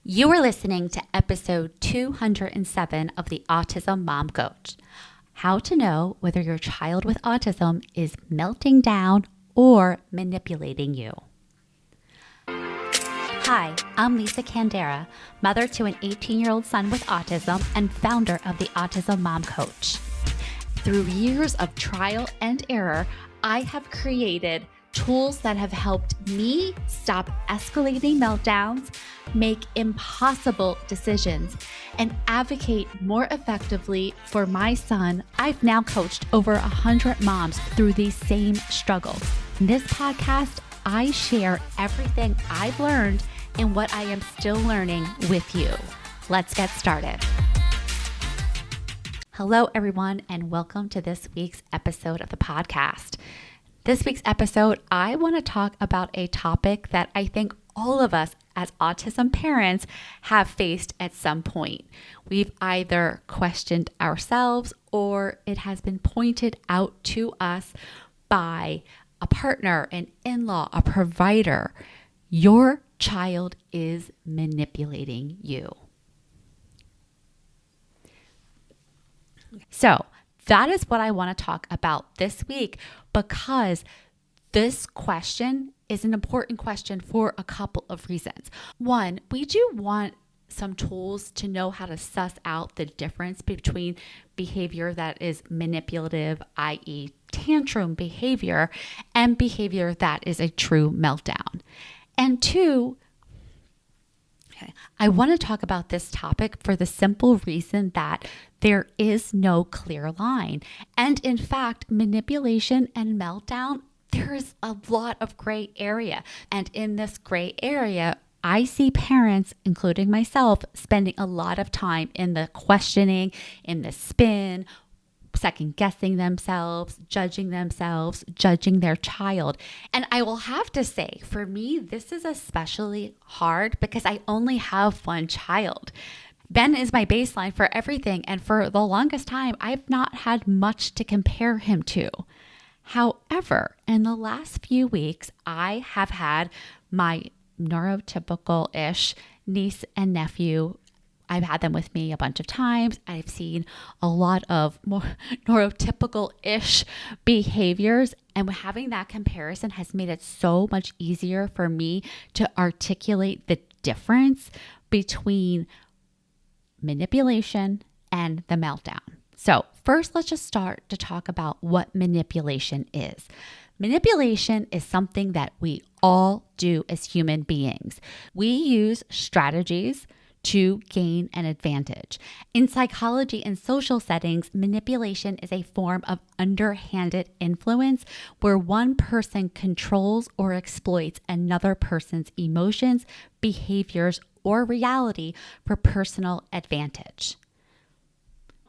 You are listening to episode 207 of the Autism Mom Coach. How to know whether your child with autism is melting down or manipulating you. Hi, I'm Lisa Candera, mother to an 18-year-old son with autism and founder of the Autism Mom Coach. Through years of trial and error, I have created tools that have helped me stop escalating meltdowns, make impossible decisions, and advocate more effectively for my son. I've now coached over 100 moms through these same struggles. In this podcast, I share everything I've learned and what I am still learning with you. Let's get started. Hello, everyone, and welcome to this week's episode of the podcast. This week's episode, I want to talk about a topic that I think all of us as autism parents have faced at some point. We've either questioned ourselves or it has been pointed out to us by a partner, an in-law, a provider. Your child is manipulating you. So that is what I want to talk about this week, because this question is an important question for a couple of reasons. One, we do want some tools to know how to suss out the difference between behavior that is manipulative, i.e. tantrum behavior, and behavior that is a true meltdown. And two, I want to talk about this topic for the simple reason that there is no clear line. And in fact, manipulation and meltdown, there is a lot of gray area. And in this gray area, I see parents, including myself, spending a lot of time in the questioning, in the spin, second guessing themselves, judging their child. And I will have to say, for me, this is especially hard because I only have one child. Ben is my baseline for everything. And for the longest time, I've not had much to compare him to. However, in the last few weeks, I have had my neurotypical-ish niece and nephew. I've had them with me a bunch of times. I've seen a lot of more neurotypical-ish behaviors. And having that comparison has made it so much easier for me to articulate the difference between manipulation and the meltdown. So first, let's just start to talk about what manipulation is. Manipulation is something that we all do as human beings. We use strategies to gain an advantage. In psychology and social settings, manipulation is a form of underhanded influence where one person controls or exploits another person's emotions, behaviors, or reality for personal advantage.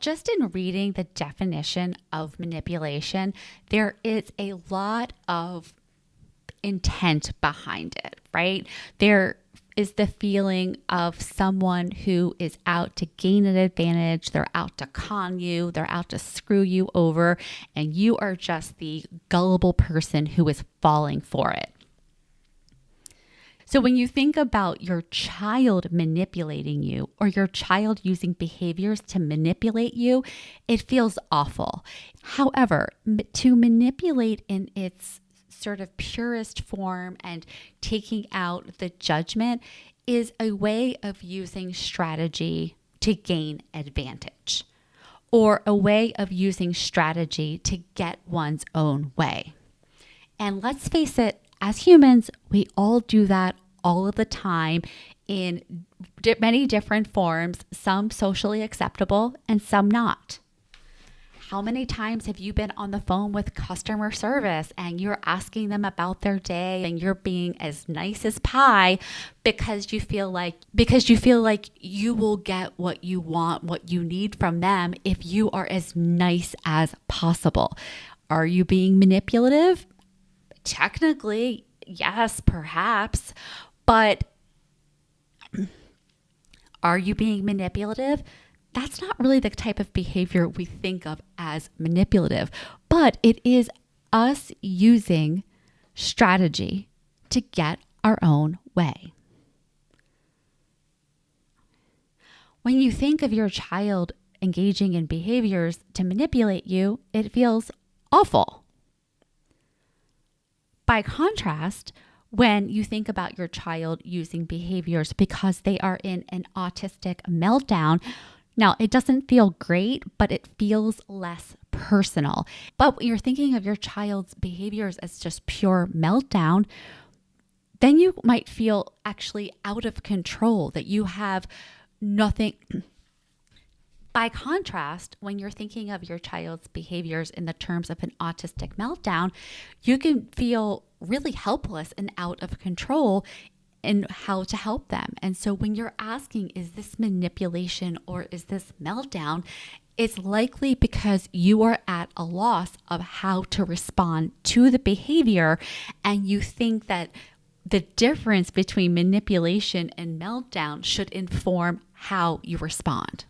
Just in reading the definition of manipulation, there is a lot of intent behind it, right? There is the feeling of someone who is out to gain an advantage. They're out to con you. They're out to screw you over. And you are just the gullible person who is falling for it. So when you think about your child manipulating you or your child using behaviors to manipulate you, it feels awful. However, to manipulate in its sort of purest form and taking out the judgment is a way of using strategy to gain advantage, or a way of using strategy to get one's own way. And let's face it, as humans, we all do that all of the time in many different forms, some socially acceptable and some not. How many times have you been on the phone with customer service and you're asking them about their day and you're being as nice as pie because you feel like you will get what you want, what you need from them if you are as nice as possible? Are you being manipulative? Technically, yes, perhaps, but are you being manipulative? That's not really the type of behavior we think of as manipulative, but it is us using strategy to get our own way. When you think of your child engaging in behaviors to manipulate you, it feels awful. By contrast, when you think about your child using behaviors because they are in an autistic meltdown, now it doesn't feel great, but it feels less personal. But when you're thinking of your child's behaviors as just pure meltdown, then you might feel actually out of control, that you have nothing. By contrast, when you're thinking of your child's behaviors in the terms of an autistic meltdown, you can feel really helpless and out of control in how to help them. And so when you're asking, is this manipulation or is this meltdown? It's likely because you are at a loss of how to respond to the behavior, and you think that the difference between manipulation and meltdown should inform how you respond.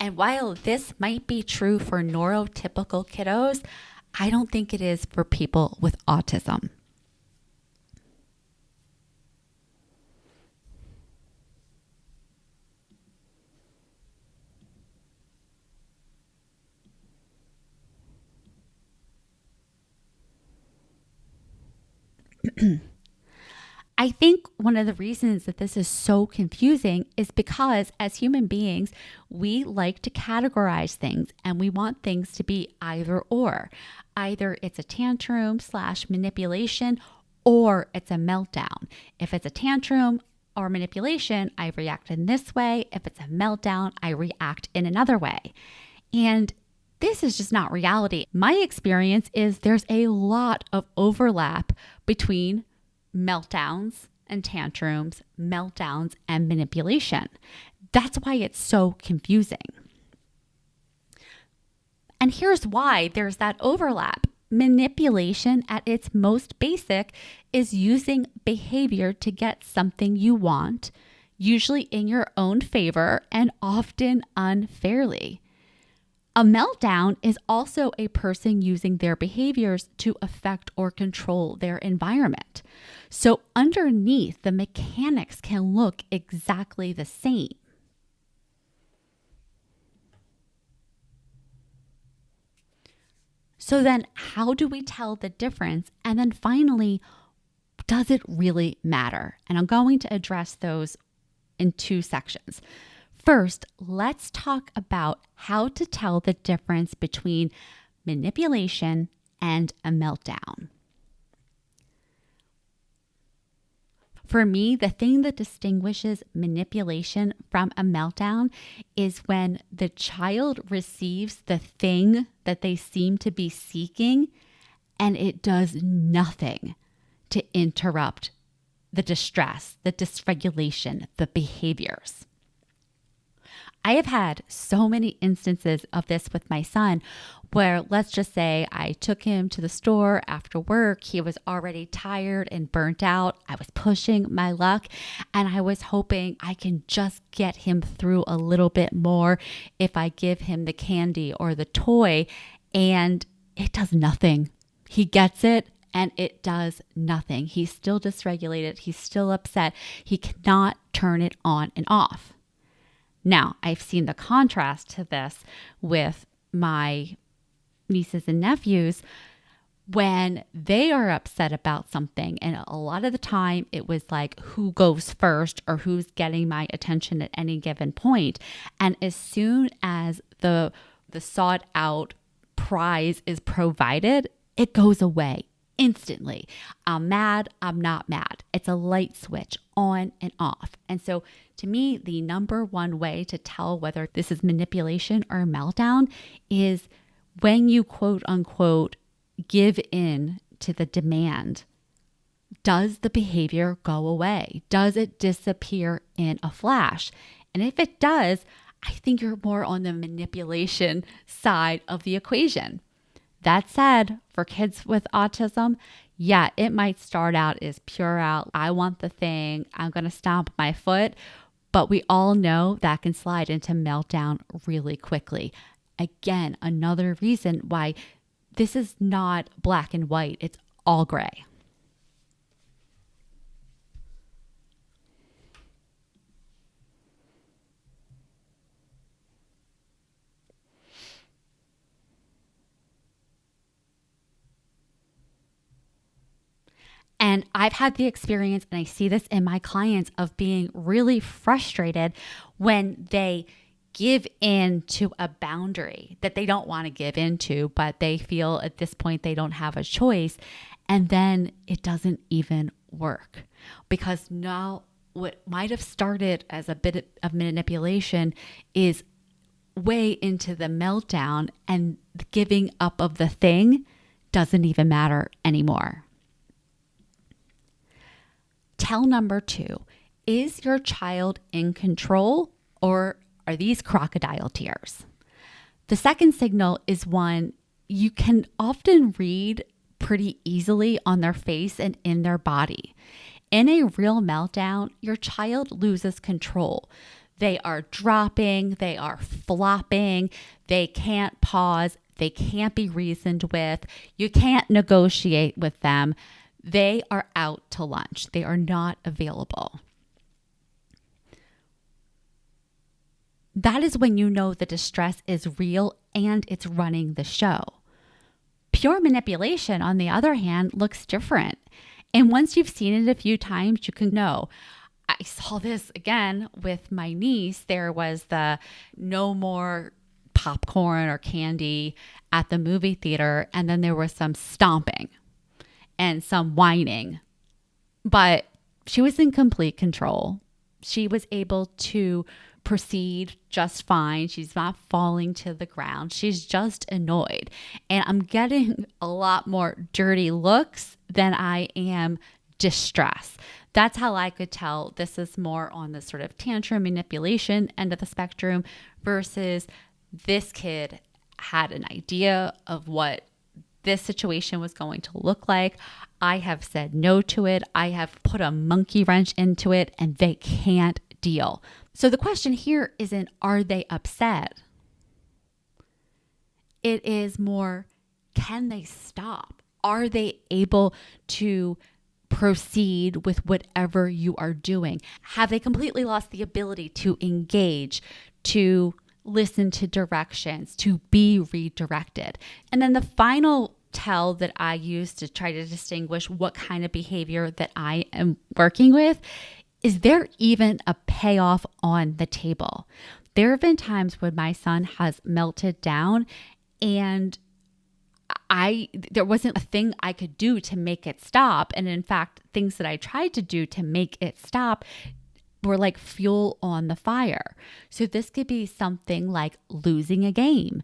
And while this might be true for neurotypical kiddos, I don't think it is for people with autism. I think one of the reasons that this is so confusing is because as human beings, we like to categorize things and we want things to be either or. Either it's a tantrum / manipulation or it's a meltdown. If it's a tantrum or manipulation, I react in this way. If it's a meltdown, I react in another way. And this is just not reality. My experience is there's a lot of overlap between meltdowns and tantrums, meltdowns and manipulation. That's why it's so confusing. And here's why there's that overlap. Manipulation at its most basic is using behavior to get something you want, usually in your own favor and often unfairly. A meltdown is also a person using their behaviors to affect or control their environment. So underneath, the mechanics can look exactly the same. So then how do we tell the difference? And then finally, does it really matter? And I'm going to address those in two sections. First, let's talk about how to tell the difference between manipulation and a meltdown. For me, the thing that distinguishes manipulation from a meltdown is when the child receives the thing that they seem to be seeking and it does nothing to interrupt the distress, the dysregulation, the behaviors. I have had so many instances of this with my son where, let's just say, I took him to the store after work. He was already tired and burnt out. I was pushing my luck and I was hoping I can just get him through a little bit more if I give him the candy or the toy, and it does nothing. He gets it and it does nothing. He's still dysregulated. He's still upset. He cannot turn it on and off. Now, I've seen the contrast to this with my nieces and nephews when they are upset about something. And a lot of the time it was like, who goes first or who's getting my attention at any given point. And as soon as the sought out prize is provided, it goes away instantly. I'm mad, I'm not mad. It's a light switch on and off. And so to me, the number one way to tell whether this is manipulation or meltdown is when you quote unquote give in to the demand. Does the behavior go away? Does it disappear in a flash? And if it does, I think you're more on the manipulation side of the equation. That said, for kids with autism, yeah, it might start out as pure out, I want the thing, I'm going to stomp my foot. But we all know that can slide into meltdown really quickly. Again, another reason why this is not black and white. It's all gray. And I've had the experience, and I see this in my clients, of being really frustrated when they give in to a boundary that they don't want to give into, but they feel at this point they don't have a choice. And then it doesn't even work, because now what might have started as a bit of manipulation is way into the meltdown, and the giving up of the thing doesn't even matter anymore. Tell number 2, is your child in control, or are these crocodile tears? The second signal is one you can often read pretty easily on their face and in their body. In a real meltdown, your child loses control. They are dropping, they are flopping, they can't pause, they can't be reasoned with, you can't negotiate with them. They are out to lunch. They are not available. That is when you know the distress is real and it's running the show. Pure manipulation, on the other hand, looks different. And once you've seen it a few times, you can know. I saw this again with my niece. There was the no more popcorn or candy at the movie theater, and then there was some stomping and some whining. But she was in complete control. She was able to proceed just fine. She's not falling to the ground. She's just annoyed. And I'm getting a lot more dirty looks than I am distress. That's how I could tell this is more on the sort of tantrum manipulation end of the spectrum, versus this kid had an idea of what this situation was going to look like. I have said no to it. I have put a monkey wrench into it, and they can't deal. So the question here isn't, are they upset? It is more, can they stop? Are they able to proceed with whatever you are doing? Have they completely lost the ability to engage, to listen to directions, to be redirected? And then the final tell that I use to try to distinguish what kind of behavior that I am working with is, there even a payoff on the table? There have been times when my son has melted down and there wasn't a thing I could do to make it stop. And in fact, things that I tried to do to make it stop were like fuel on the fire. So this could be something like losing a game.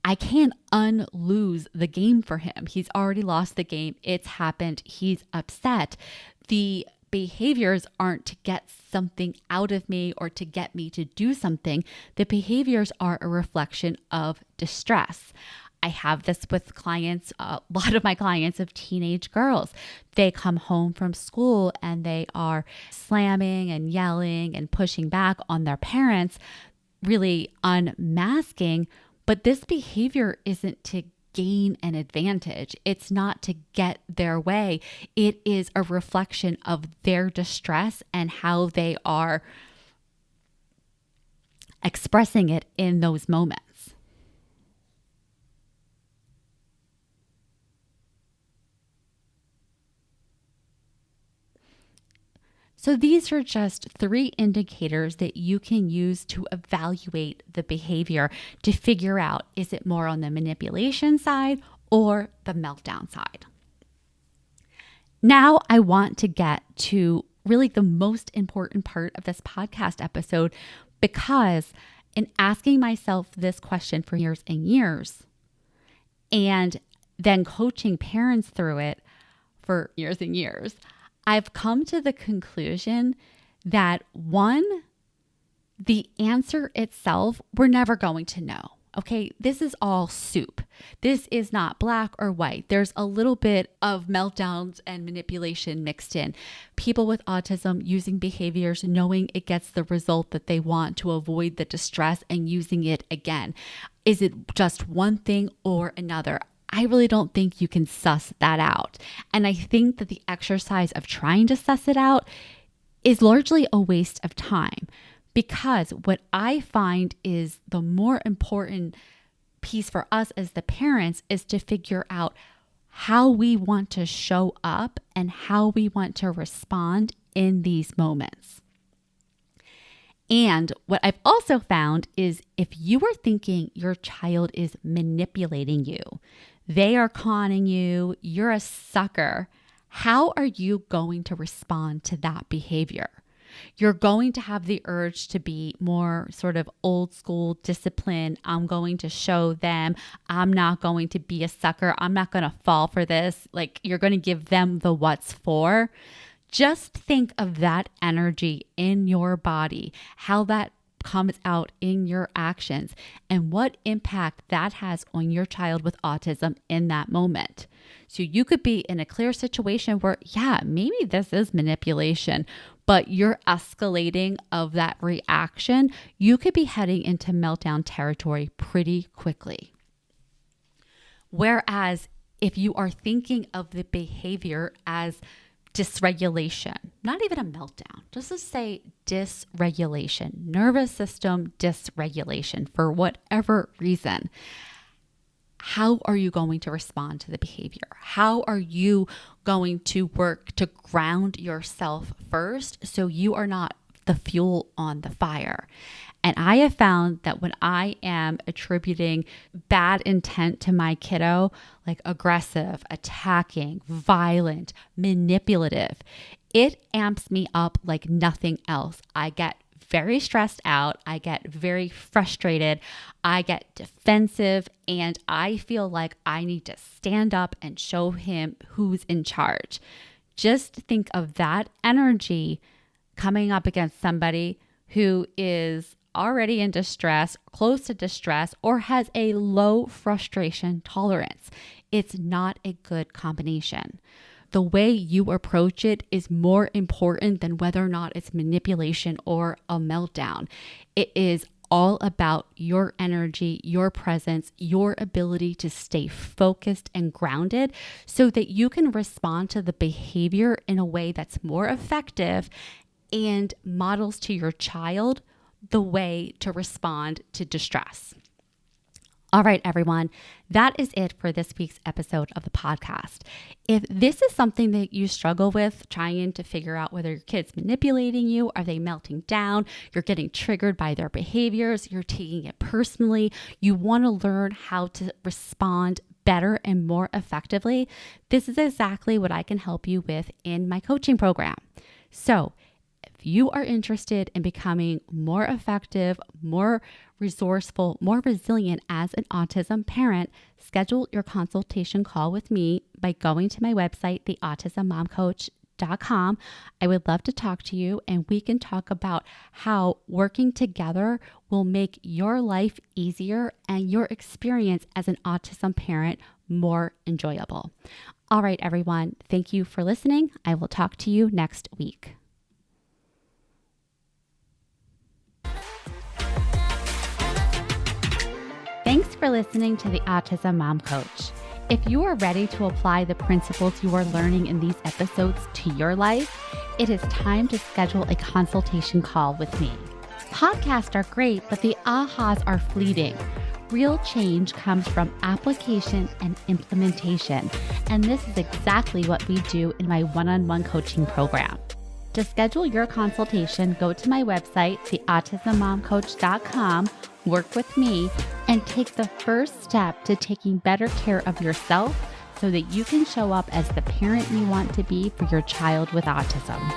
I can't unlose the game for him. He's already lost the game. It's happened. He's upset. The behaviors aren't to get something out of me or to get me to do something. The behaviors are a reflection of distress. I have this with clients, a lot of my clients of teenage girls. They come home from school and they are slamming and yelling and pushing back on their parents, really unmasking. But this behavior isn't to gain an advantage. It's not to get their way. It is a reflection of their distress and how they are expressing it in those moments. So these are just 3 indicators that you can use to evaluate the behavior to figure out, is it more on the manipulation side or the meltdown side? Now I want to get to really the most important part of this podcast episode, because in asking myself this question for years and years, and then coaching parents through it for years and years, I've come to the conclusion that 1, the answer itself, we're never going to know. Okay, this is all soup. This is not black or white. There's a little bit of meltdowns and manipulation mixed in. People with autism using behaviors, knowing it gets the result that they want to avoid the distress and using it again. Is it just one thing or another? I really don't think you can suss that out. And I think that the exercise of trying to suss it out is largely a waste of time, because what I find is the more important piece for us as the parents is to figure out, how we want to show up and how we want to respond in these moments. And what I've also found is if you are thinking your child is manipulating you, they are conning you, you're a sucker, how are you going to respond to that behavior? You're going to have the urge to be more sort of old school discipline. I'm going to show them. I'm not going to be a sucker. I'm not going to fall for this. Like, you're going to give them the what's for. Just think of that energy in your body, how that comes out in your actions, and what impact that has on your child with autism in that moment. So you could be in a clear situation where, yeah, maybe this is manipulation, but you're escalating of that reaction. You could be heading into meltdown territory pretty quickly. Whereas if you are thinking of the behavior as dysregulation, not even a meltdown, just to say dysregulation, nervous system dysregulation for whatever reason, how are you going to respond to the behavior? How are you going to work to ground yourself first so you are not the fuel on the fire? And I have found that when I am attributing bad intent to my kiddo, like aggressive, attacking, violent, manipulative, it amps me up like nothing else. I get very stressed out. I get very frustrated. I get defensive, and I feel like I need to stand up and show him who's in charge. Just think of that energy coming up against somebody who is already in distress, close to distress, or has a low frustration tolerance. It's not a good combination. The way you approach it is more important than whether or not it's manipulation or a meltdown. It is all about your energy, your presence, your ability to stay focused and grounded so that you can respond to the behavior in a way that's more effective and models to your child the way to respond to distress. All right, everyone, that is it for this week's episode of the podcast. If this is something that you struggle with, trying to figure out whether your kid's manipulating you, are they melting down, you're getting triggered by their behaviors, you're taking it personally, you want to learn how to respond better and more effectively, this is exactly what I can help you with in my coaching program. So if you are interested in becoming more effective, more resourceful, more resilient as an autism parent, schedule your consultation call with me by going to my website, theautismmomcoach.com. I would love to talk to you, and we can talk about how working together will make your life easier and your experience as an autism parent more enjoyable. All right, everyone. Thank you for listening. I will talk to you next week. Thanks for listening to the Autism Mom Coach. If you are ready to apply the principles you are learning in these episodes to your life, it is time to schedule a consultation call with me. Podcasts are great, but the ahas are fleeting. Real change comes from application and implementation, and this is exactly what we do in my one-on-one coaching program. To schedule your consultation, go to my website, theautismmomcoach.com, work with me, and take the first step to taking better care of yourself so that you can show up as the parent you want to be for your child with autism.